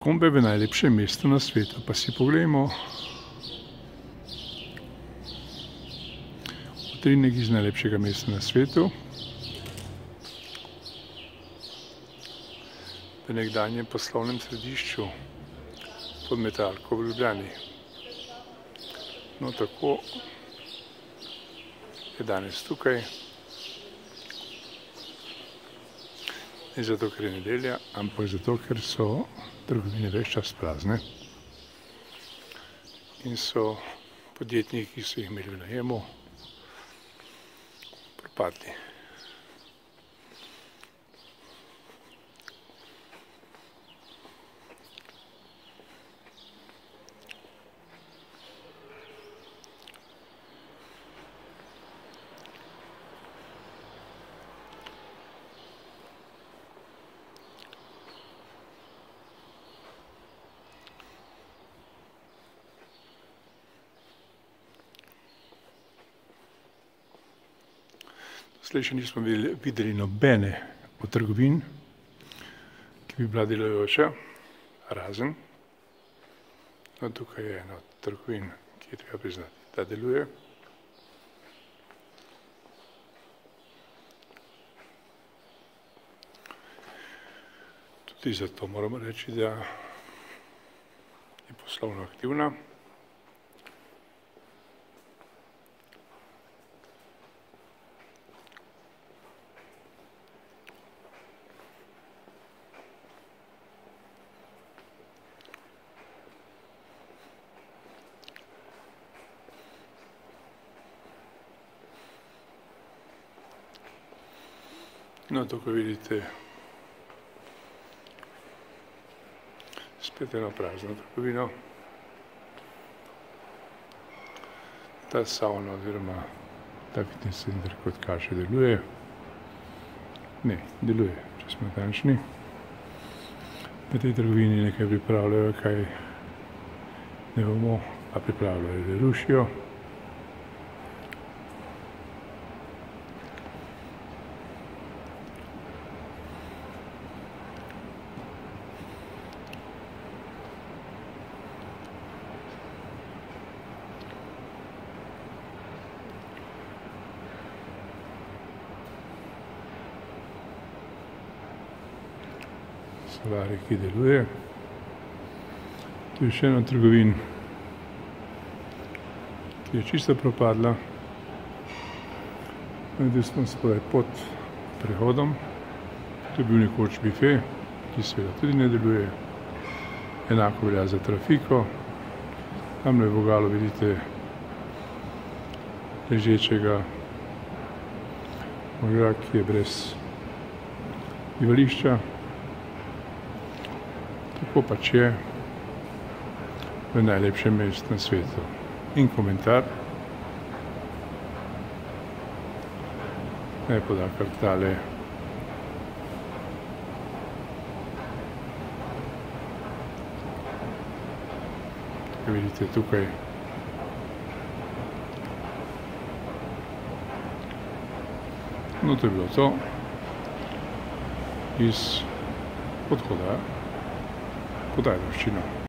Kombe v najlepšem mestu na svetu, pa si poglejmo utrinek iz najlepšega mesta na svetu. V nekdanjem poslovnem središču pod Metalko v Ljubljani. No, tako je danes tukaj. Ne zato, ker je nedelja, ampak zato, ker so trgovine ves čas prazne in so podjetniki, ki so jih imeli v najemu, propadli. Slej še nismo videli nobene od trgovin, ki bi bila delujoča, razen. No, tukaj je ena od trgovin, ki je treba priznati, da deluje. Tudi zato moramo reči, da je poslovno aktivna. No, tukaj vidite spet eno prazno trgovino. Ta savna oziroma ta fitness center, kot kaže, deluje. Ne, deluje, če smo natančni. Na tej trgovini nekaj pripravljajo, kaj ne bomo, pa pripravljajo ali rušijo. Stvari, ki deluje. Tu je še ena trgovin, ki je čisto propadla. Naredili smo spodaj pod prehodom. Tu je bil nekoč bife, ki seveda tudi ne deluje. Enako velja za trafiko. Tamle v vogalu vidite ležečega moža, ki je brez bivališča. Tako pač je v najlepšem mestu na svetu. In komentar naj poda kar tale. Tako vidite tukaj. No, to je bilo to iz odhoda pod Ajdovščino.